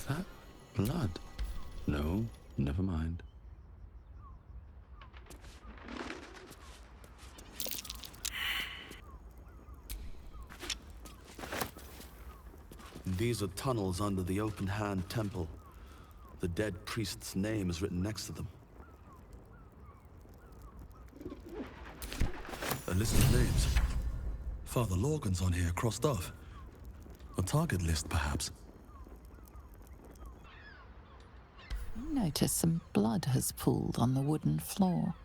that blood? No, never mind. These are tunnels under the open-hand temple. The dead priest's name is written next to them. A list of names. Father Lorgan's on here, crossed off. A target list, perhaps. You notice some blood has pooled on the wooden floor.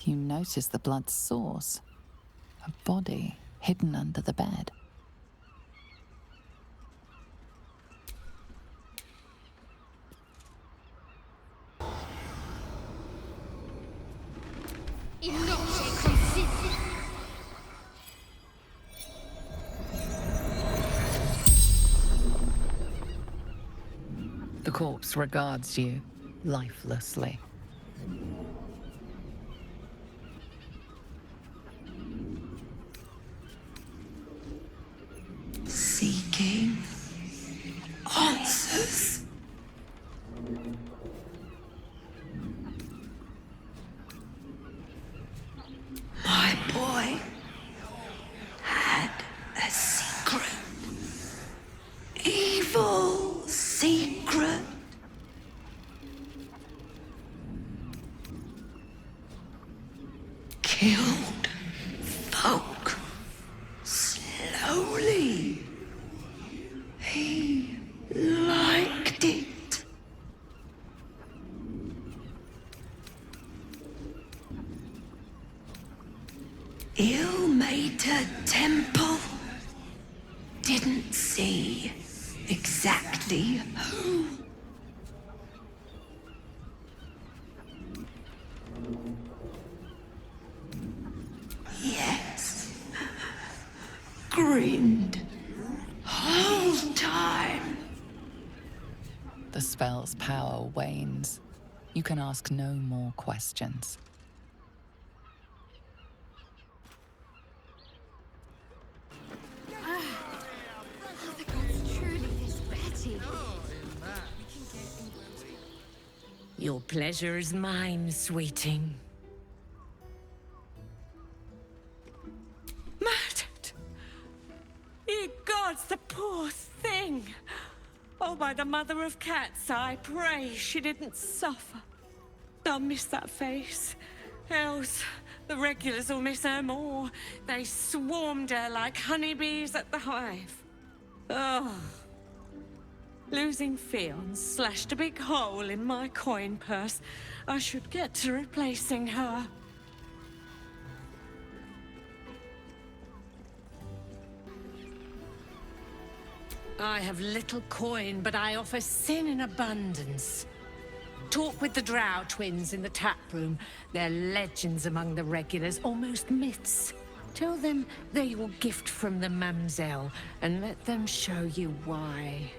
You notice the blood's source. A body hidden under the bed. The corpse regards you lifelessly. Seeking answers. My boy had a secret. Evil secret. Killed folk slowly. He liked it. Ill-mated temple. Didn't see exactly who. Yes. Grinned. Whole time. The spell's power wanes. You can ask no more questions. The gods truly this Betty. Your pleasure is mine, sweeting. Murdered! Ye gods, the poor thing! Oh, by the mother of cats, I pray she didn't suffer. I'll miss that face. Else, the regulars will miss her more. They swarmed her like honeybees at the hive. Oh. Losing Fionn slashed a big hole in my coin purse. I should get to replacing her. I have little coin, but I offer sin in abundance. Talk with the Drow twins in the tap room. They're legends among the regulars, almost myths. Tell them they're your gift from the Mamselle, and let them show you why.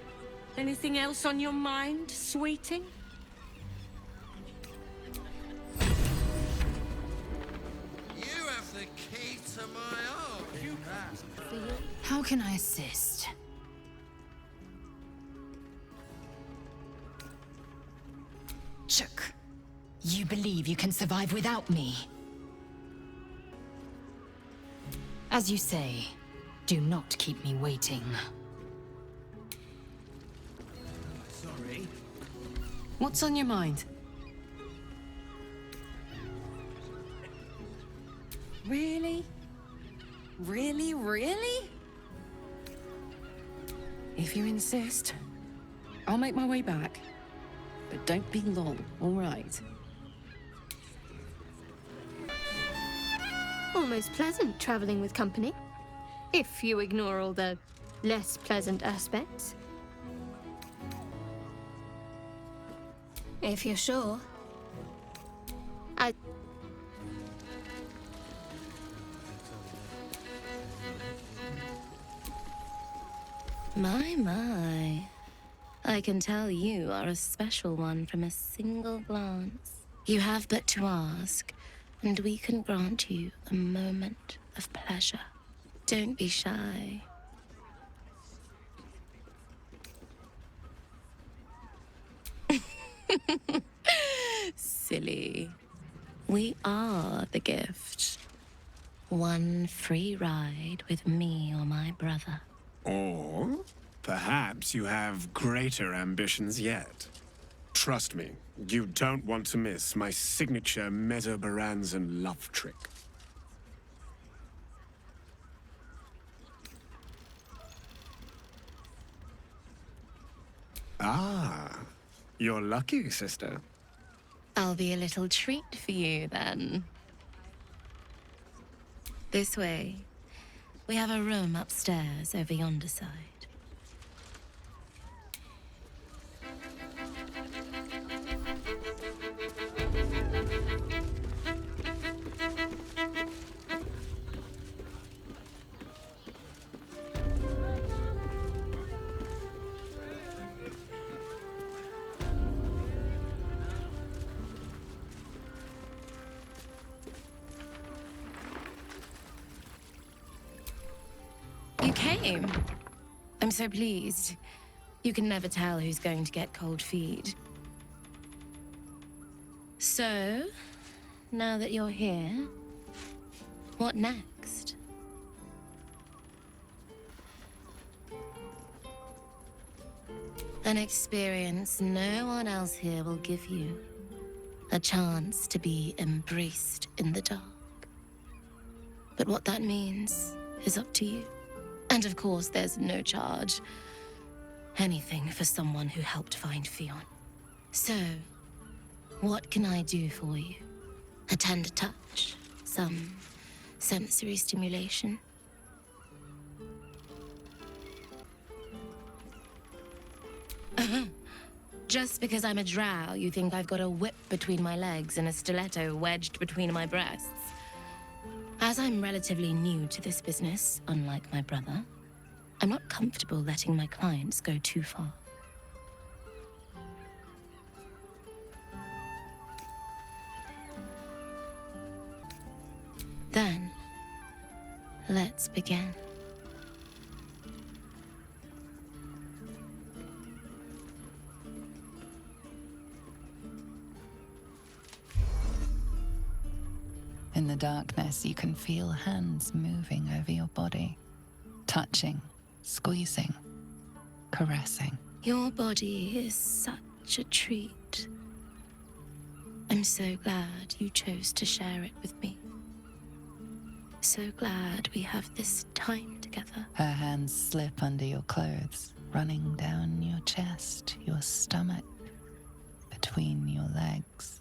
Anything else on your mind, sweeting? You have the key to my heart. How can I assist? Chook, you believe you can survive without me? As you say, do not keep me waiting. Sorry. What's on your mind? Really? Really, really? If you insist, I'll make my way back. But don't be long, all right? Almost pleasant traveling with company. If you ignore all the less pleasant aspects. If you're sure. My. I can tell you are a special one from a single glance. You have but to ask, and we can grant you a moment of pleasure. Don't be shy. Silly. We are the gift. One free ride with me or my brother. Or perhaps you have greater ambitions yet. Trust me, you don't want to miss my signature Mesobaranzan love trick. Ah, you're lucky, sister. I'll be a little treat for you then. This way. We have a room upstairs over yonder side. You came. I'm so pleased. You can never tell who's going to get cold feet. So, now that you're here, what next? An experience no one else here will give you. A chance to be embraced in the dark. But what that means is up to you. And of course, there's no charge. Anything for someone who helped find Fionn. So, what can I do for you? A tender touch? Some sensory stimulation? Just because I'm a drow, you think I've got a whip between my legs and a stiletto wedged between my breasts? As I'm relatively new to this business, unlike my brother, I'm not comfortable letting my clients go too far. Then, let's begin. In the darkness, you can feel hands moving over your body, touching, squeezing, caressing. Your body is such a treat. I'm so glad you chose to share it with me. So glad we have this time together. Her hands slip under your clothes, running down your chest, your stomach, between your legs.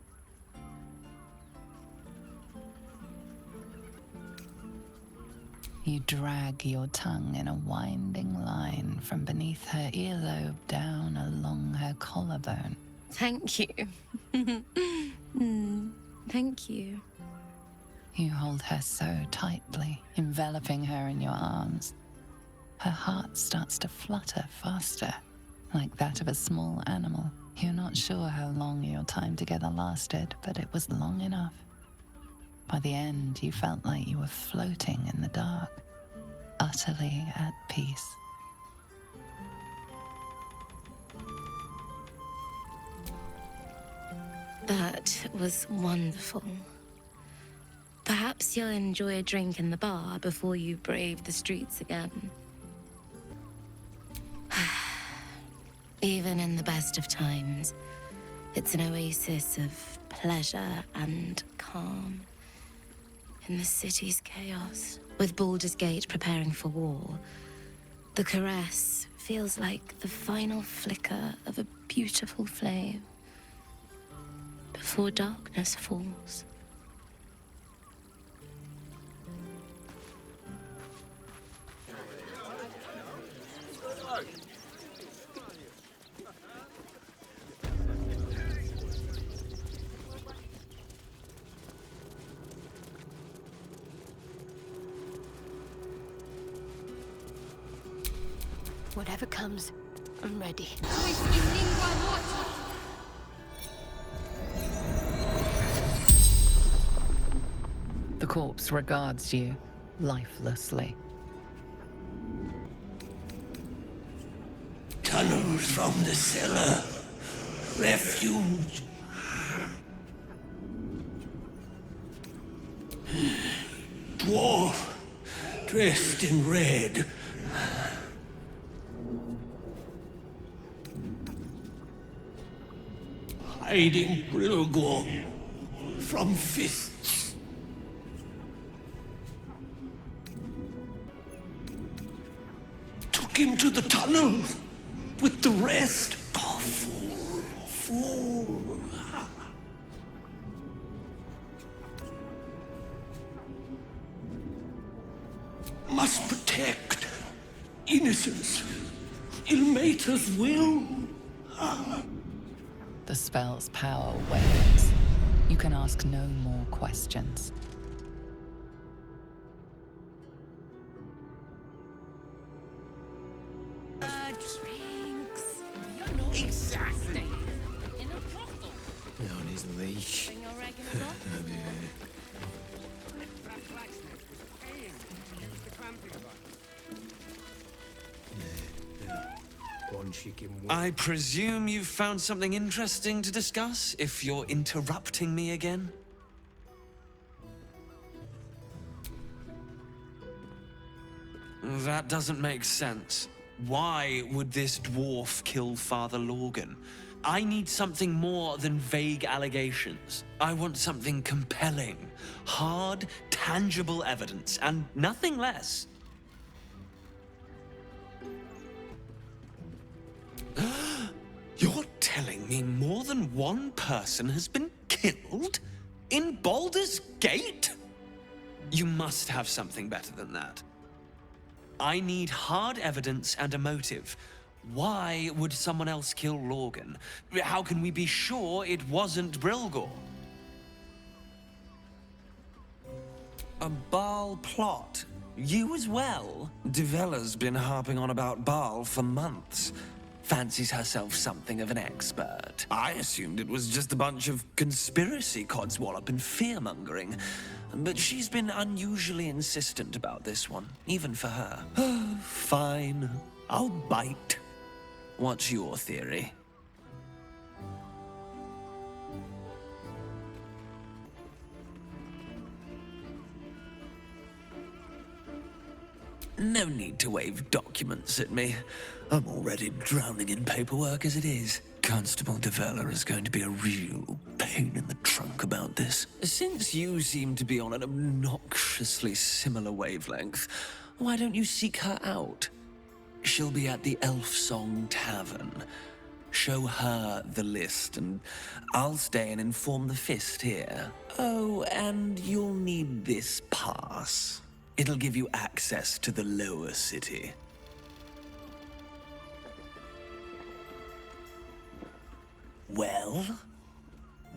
You drag your tongue in a winding line from beneath her earlobe down along her collarbone. Thank you. Thank you. You hold her so tightly, enveloping her in your arms. Her heart starts to flutter faster, like that of a small animal. You're not sure how long your time together lasted, but it was long enough. By the end, you felt like you were floating in the dark, utterly at peace. That was wonderful. Perhaps you'll enjoy a drink in the bar before you brave the streets again. Even in the best of times, it's an oasis of pleasure and calm. In the city's chaos, with Baldur's Gate preparing for war, the caress feels like the final flicker of a beautiful flame before darkness falls. Whatever comes, I'm ready. The corpse regards you lifelessly. Tunnels from the cellar. Refuge. Dwarf, dressed in red. Hiding Brilgor from fists. Took him to the tunnel with the rest. Oh, fool, fool. Must protect innocence. Ilmater's will. The spell's power wanes. You can ask no more questions. Exactly. On his leash. I presume you've found something interesting to discuss, if you're interrupting me again? That doesn't make sense. Why would this dwarf kill Father Lorgan? I need something more than vague allegations. I want something compelling, hard, tangible evidence, and nothing less. You're telling me more than one person has been killed? In Baldur's Gate? You must have something better than that. I need hard evidence and a motive. Why would someone else kill Lorgan? How can we be sure it wasn't Brilgor? A Baal plot? You as well? Devella's been harping on about Baal for months. Fancies herself something of an expert. I assumed it was just a bunch of conspiracy codswallop and fear-mongering. But she's been unusually insistent about this one, even for her. Fine, I'll bite. What's your theory? No need to wave documents at me. I'm already drowning in paperwork as it is. Constable Devella is going to be a real pain in the trunk about this. Since you seem to be on an obnoxiously similar wavelength, why don't you seek her out? She'll be at the Elf Song Tavern. Show her the list, and I'll stay and inform the Fist here. Oh, and you'll need this pass. It'll give you access to the lower city. Well,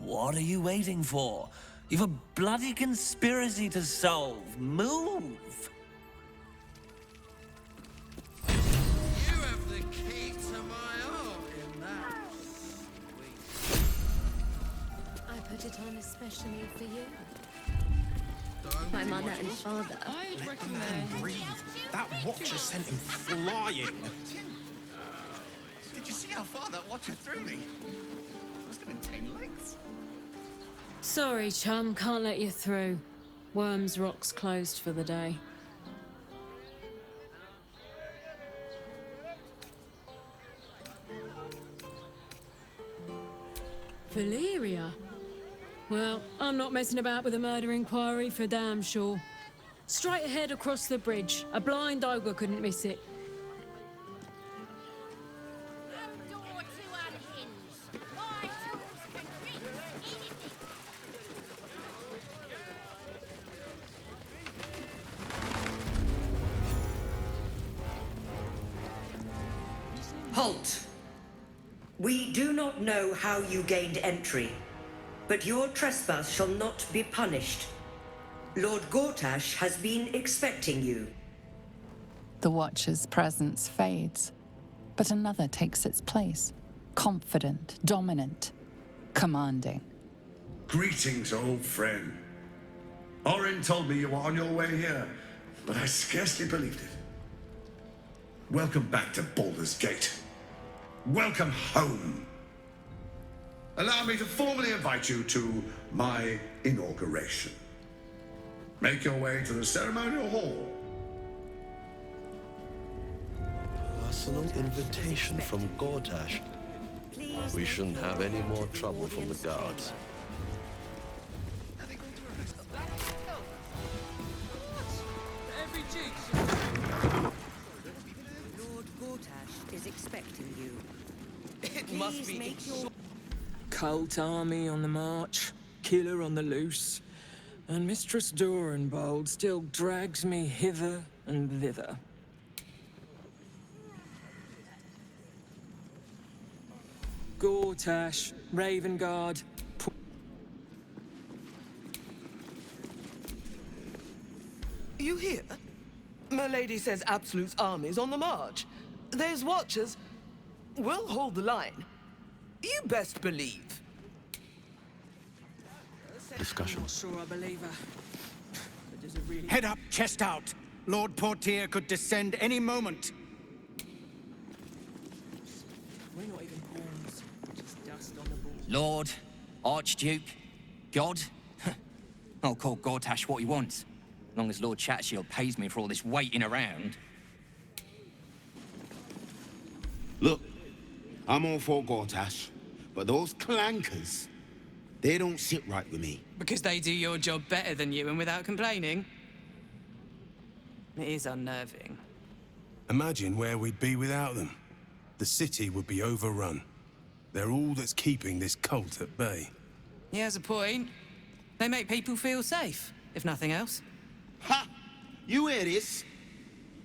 what are you waiting for? You've a bloody conspiracy to solve. Move! You have the key to my heart in that. I put it on especially for you. Don't My do mother what and you- father. I'd recommend... Breathe. That watcher sent him flying. Did you see how far that watcher threw me? Must have been 10 lengths. Sorry, chum, can't let you through. Worms Rock's closed for the day. Valeria? Well, I'm not messing about with a murder inquiry for damn sure. Straight ahead across the bridge. A blind ogre couldn't miss it. Halt! We do not know how you gained entry, but your trespass shall not be punished. Lord Gortash has been expecting you. The Watcher's presence fades, but another takes its place. Confident, dominant, commanding. Greetings, old friend. Orin told me you were on your way here, but I scarcely believed it. Welcome back to Baldur's Gate. Welcome home. Allow me to formally invite you to my inauguration. Make your way to the ceremonial hall. Personal invitation from Gortash. We shouldn't have any more trouble from the guards. Lord Gortash is expecting you. It must be make your... Cult army on the march, killer on the loose, and Mistress Dorenbold still drags me hither and thither. Gortash, Ravengard. You hear? Milady says Absolute's army's on the march. There's watchers. We'll hold the line. You best believe. Discussion. Not sure I believe her. But does it really... Head up, chest out. Lord Portier could descend any moment. We're not even pawns. Just dust on the ball. Lord, Archduke, God. I'll call Gortash what he wants. As long as Lord Chatshield pays me for all this waiting around. Look, I'm all for Gortash, but those clankers, they don't sit right with me. Because they do your job better than you and without complaining? It is unnerving. Imagine where we'd be without them. The city would be overrun. They're all that's keeping this cult at bay. He has a point. They make people feel safe, if nothing else. Ha! You hear this?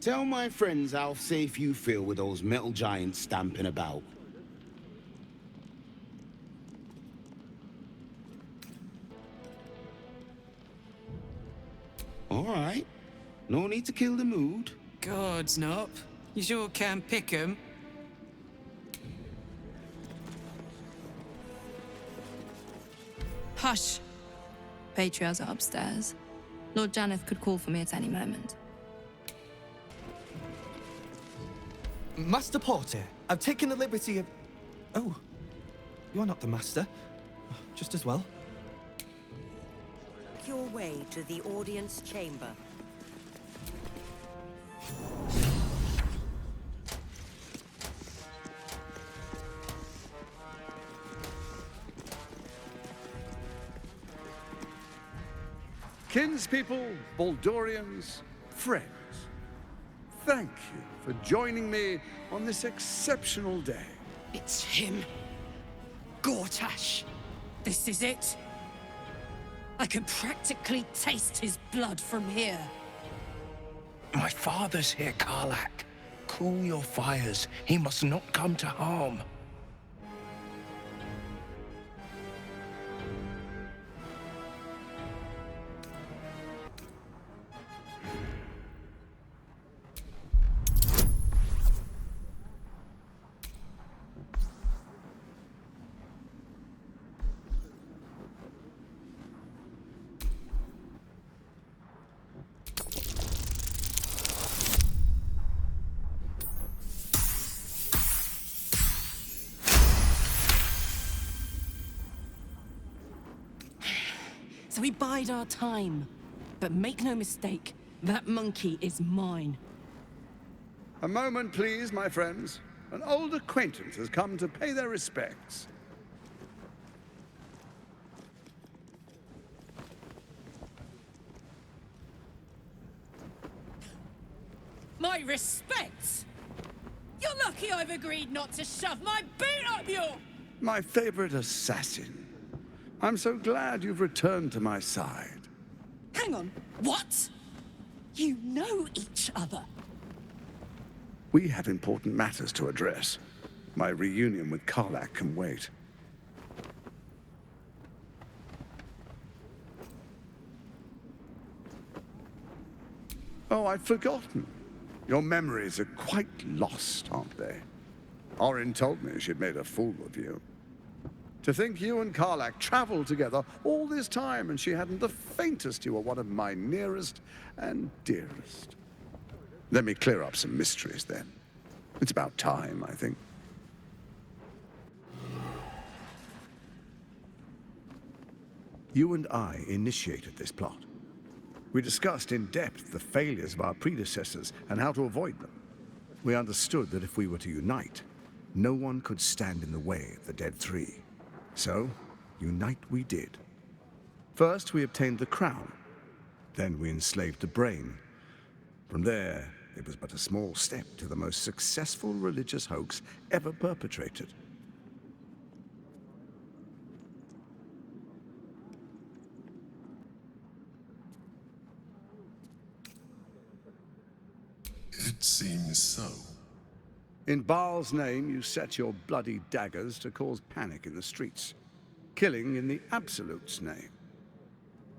Tell my friends how safe you feel with those metal giants stamping about. All right. No need to kill the mood. Gods, Nop. You sure can pick 'em. Hush. Patriarchs are upstairs. Lord Janeth could call for me at any moment. Master Porter, I've taken the liberty of... Oh, you're not the master. Just as well. Make your way to the audience chamber. Kinspeople, Baldurians, friends, thank you for joining me on this exceptional day. It's him. Gortash. This is it. I can practically taste his blood from here. My father's here, Karlak. Cool your fires. He must not come to harm. So we bide our time. But make no mistake, that monkey is mine. A moment, please, my friends. An old acquaintance has come to pay their respects. My respects? You're lucky I've agreed not to shove my boot up your... My favorite assassin. I'm so glad you've returned to my side. Hang on, what? You know each other? We have important matters to address. My reunion with Karlak can wait. Oh, I'd forgotten. Your memories are quite lost, aren't they? Orin told me she'd made a fool of you. To think you and Karlak traveled together all this time and she hadn't the faintest you were one of my nearest and dearest. Let me clear up some mysteries then. It's about time, I think. You and I initiated this plot. We discussed in depth the failures of our predecessors and how to avoid them. We understood that if we were to unite, no one could stand in the way of the Dead Three. So, unite we did. First, we obtained the crown. Then we enslaved the brain. From there, it was but a small step to the most successful religious hoax ever perpetrated. It seems so. In Baal's name, you set your bloody daggers to cause panic in the streets, killing in the Absolute's name.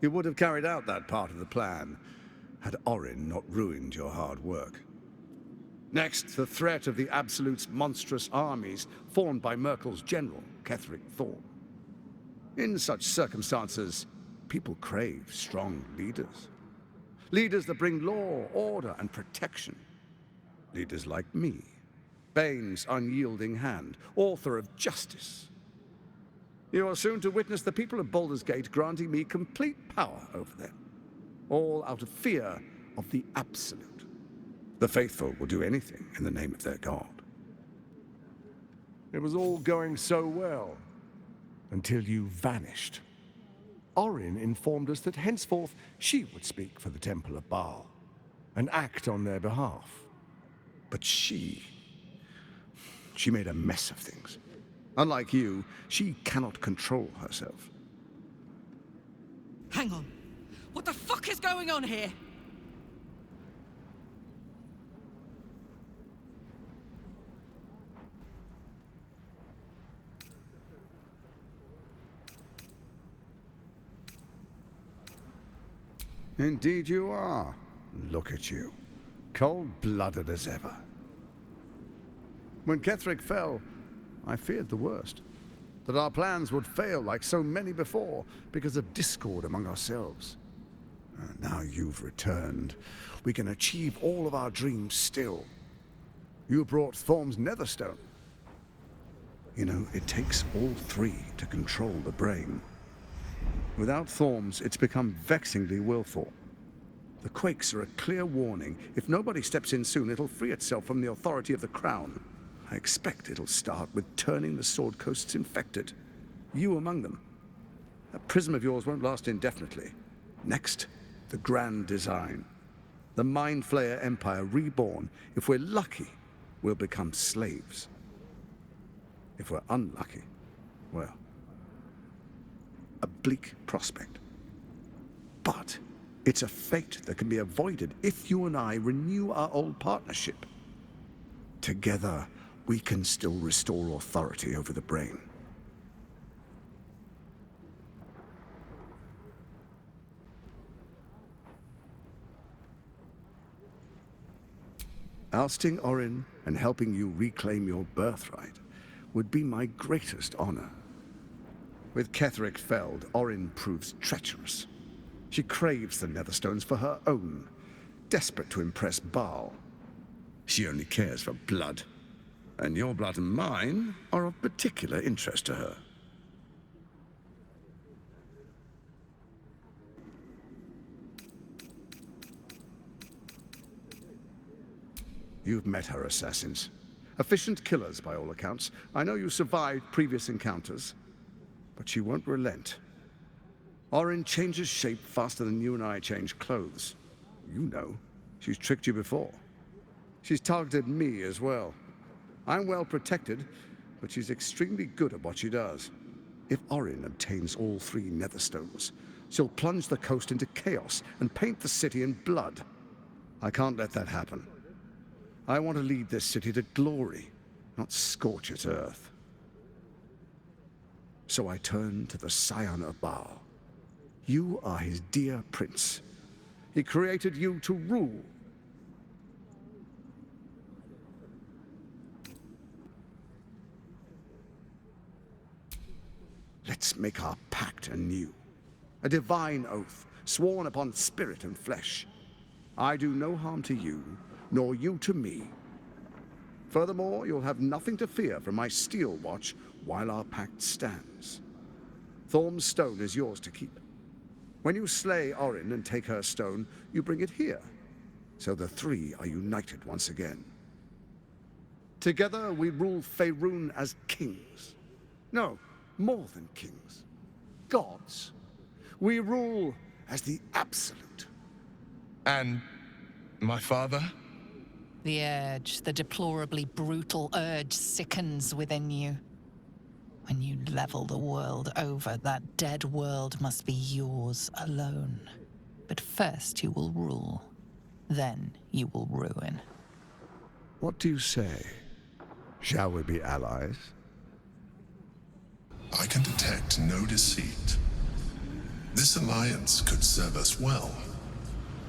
You would have carried out that part of the plan had Orin not ruined your hard work. Next, the threat of the Absolute's monstrous armies formed by Merkel's general, Ketheric Thorn. In such circumstances, people crave strong leaders. Leaders that bring law, order, and protection. Leaders like me, Bane's unyielding hand, author of justice. You are soon to witness the people of Baldur's Gate granting me complete power over them, all out of fear of the Absolute. The faithful will do anything in the name of their god. It was all going so well, until you vanished. Orin informed us that henceforth she would speak for the Temple of Baal, and act on their behalf. But she made a mess of things. Unlike you, she cannot control herself. Hang on. What the fuck is going on here? Indeed you are. Look at you. Cold-blooded as ever. When Ketheric fell, I feared the worst. That our plans would fail like so many before because of discord among ourselves. Now you've returned. We can achieve all of our dreams still. You brought Thorm's Netherstone. You know, it takes all three to control the brain. Without Thorm's, it's become vexingly willful. The quakes are a clear warning. If nobody steps in soon, it'll free itself from the authority of the Crown. I expect it'll start with turning the Sword Coasts infected. You among them. That prism of yours won't last indefinitely. Next, the grand design. The Mind Flayer Empire reborn. If we're lucky, we'll become slaves. If we're unlucky, well, a bleak prospect. But it's a fate that can be avoided if you and I renew our old partnership. Together, we can still restore authority over the brain. Ousting Orin and helping you reclaim your birthright would be my greatest honor. With Ketheric felled, Orin proves treacherous. She craves the Netherstones for her own, desperate to impress Baal. She only cares for blood, and your blood and mine are of particular interest to her. You've met her assassins. Efficient killers, by all accounts. I know you survived previous encounters, but she won't relent. Orin changes shape faster than you and I change clothes. You know, she's tricked you before. She's targeted me as well. I'm well protected, but she's extremely good at what she does. If Orin obtains all three Netherstones, she'll plunge the coast into chaos and paint the city in blood. I can't let that happen. I want to lead this city to glory, not scorch its earth. So I turn to the Scion of Baal. You are his dear prince. He created you to rule. Let's make our pact anew. A divine oath, sworn upon spirit and flesh. I do no harm to you, nor you to me. Furthermore, you'll have nothing to fear from my steel watch while our pact stands. Thorm's stone is yours to keep. When you slay Orin and take her stone, you bring it here, so the three are united once again. Together we rule Faerun as kings. No, more than kings. Gods. We rule as the absolute. And my father? The urge, the deplorably brutal urge, sickens within you. When you level the world over, that dead world must be yours alone. But first you will rule. Then you will ruin. What do you say? Shall we be allies? I can detect no deceit. This alliance could serve us well.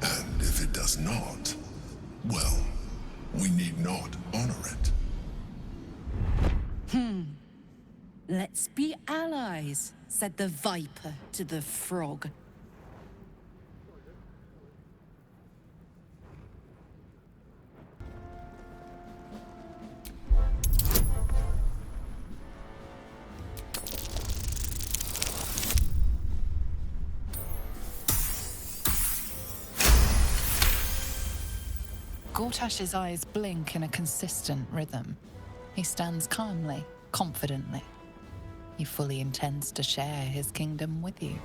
And if it does not, well, we need not honor it. Let's be allies, said the viper to the frog. Gortash's eyes blink in a consistent rhythm. He stands calmly, confidently. He fully intends to share his kingdom with you.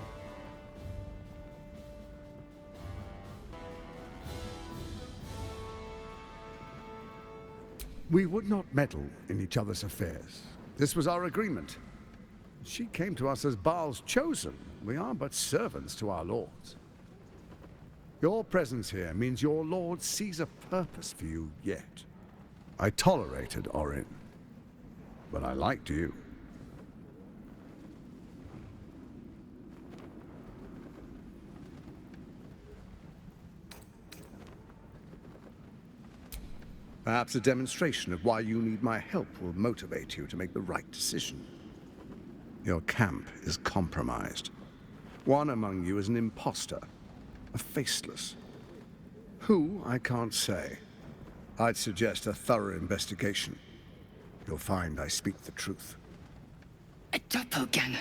We would not meddle in each other's affairs. This was our agreement. She came to us as Baal's chosen. We are but servants to our lords. Your presence here means your lord sees a purpose for you yet. I tolerated Orin, but I liked you. Perhaps a demonstration of why you need my help will motivate you to make the right decision. Your camp is compromised. One among you is an imposter, a faceless. Who, I can't say. I'd suggest a thorough investigation. You'll find I speak the truth. A doppelganger,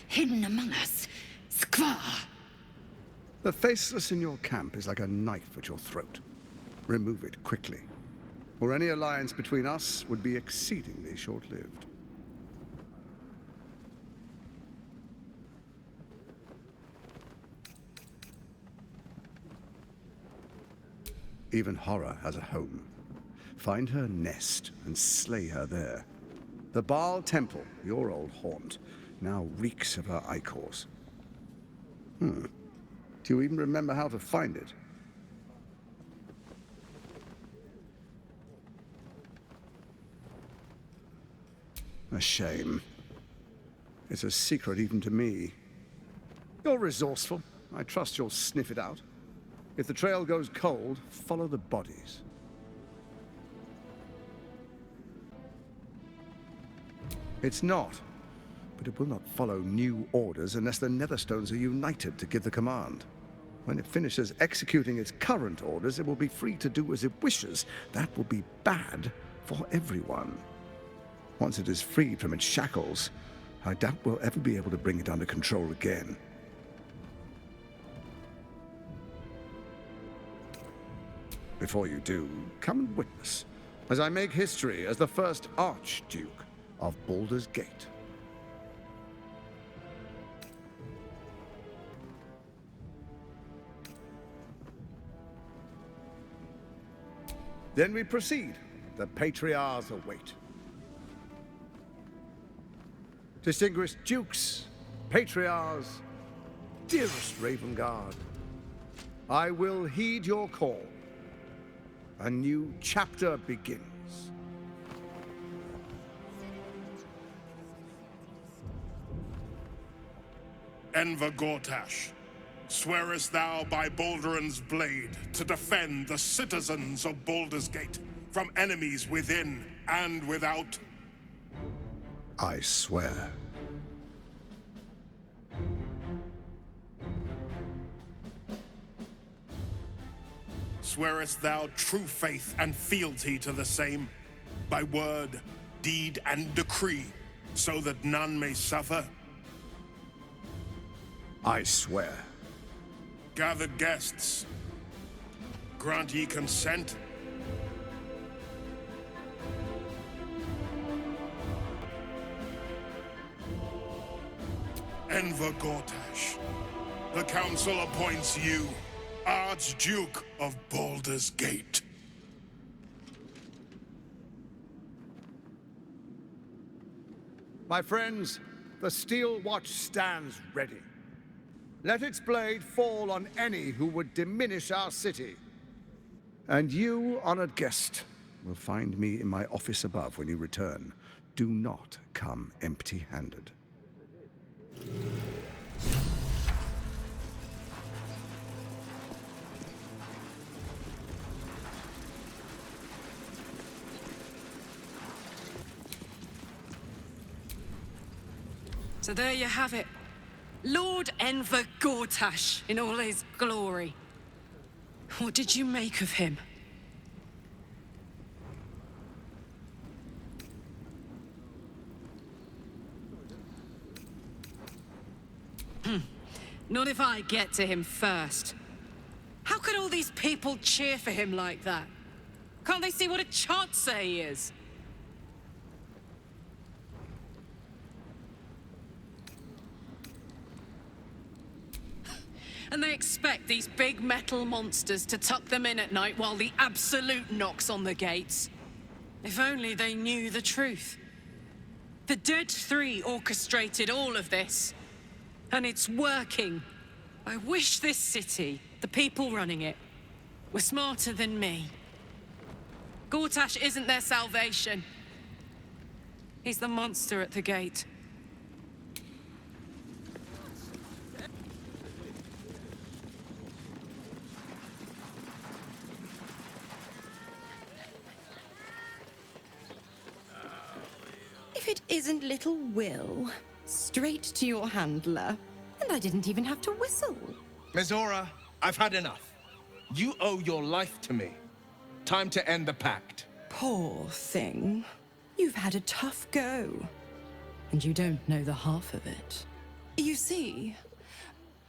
hidden among us. Squaw! The faceless in your camp is like a knife at your throat. Remove it quickly, or any alliance between us would be exceedingly short-lived. Even horror has a home. Find her nest and slay her there. The Baal Temple, your old haunt, now reeks of her ichors. Do you even remember how to find it? A shame. It's a secret even to me. You're resourceful. I trust you'll sniff it out. If the trail goes cold, follow the bodies. It's not, but it will not follow new orders unless the Netherstones are united to give the command. When it finishes executing its current orders, it will be free to do as it wishes. That will be bad for everyone. Once it is freed from its shackles, I doubt we'll ever be able to bring it under control again. Before you do, come and witness, as I make history as the first Archduke of Baldur's Gate. Then we proceed. The Patriarchs await. Distinguished Dukes, Patriarchs, dearest Ravengard, I will heed your call. A new chapter begins. Enver Gortash, swearest thou by Balduran's blade to defend the citizens of Baldur's Gate from enemies within and without? I swear. Swearest thou true faith and fealty to the same, by word, deed, and decree, so that none may suffer? I swear. Gathered guests, grant ye consent? Enver Gortash, the council appoints you Archduke of Baldur's Gate. My friends, the steel watch stands ready. Let its blade fall on any who would diminish our city. And you, honored guest, will find me in my office above when you return. Do not come empty-handed. So there you have it. Lord Enver Gortash in all his glory. What did you make of him? Not if I get to him first. How could all these people cheer for him like that? Can't they see what a chancer he is? And they expect these big metal monsters to tuck them in at night while the Absolute knocks on the gates. If only they knew the truth. The Dead Three orchestrated all of this. And it's working. I wish this city, the people running it, were smarter than me. Gortash isn't their salvation. He's the monster at the gate. If it isn't little Will, straight to your handler. And I didn't even have to whistle. Mizora, I've had enough. You owe your life to me. Time to end the pact. Poor thing. You've had a tough go. And you don't know the half of it. You see,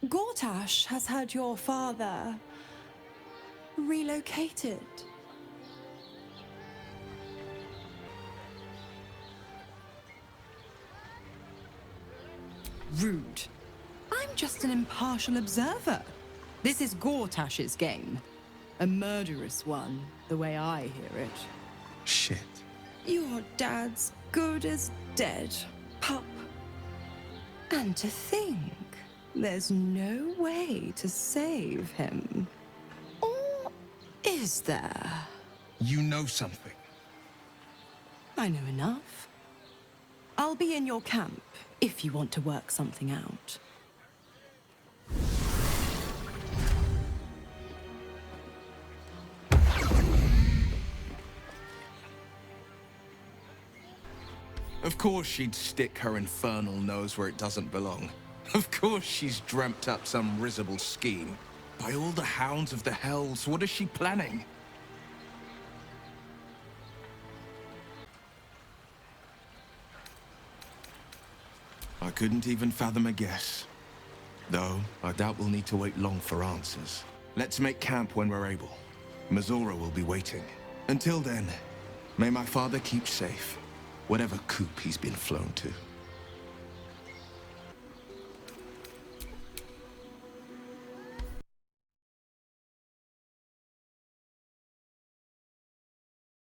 Gortash has had your father relocated. Rude. I'm just an impartial observer. This is Gortash's game. A murderous one, the way I hear it. Shit. Your dad's good as dead, pup. And to think, there's no way to save him. Or is there? You know something. I know enough. I'll be in your camp if you want to work something out. Of course she'd stick her infernal nose where it doesn't belong. Of course she's dreamt up some risible scheme. By all the hounds of the hells, what is she planning? I couldn't even fathom a guess. Though, I doubt we'll need to wait long for answers. Let's make camp when we're able. Mizora will be waiting. Until then, may my father keep safe, whatever coop he's been flown to.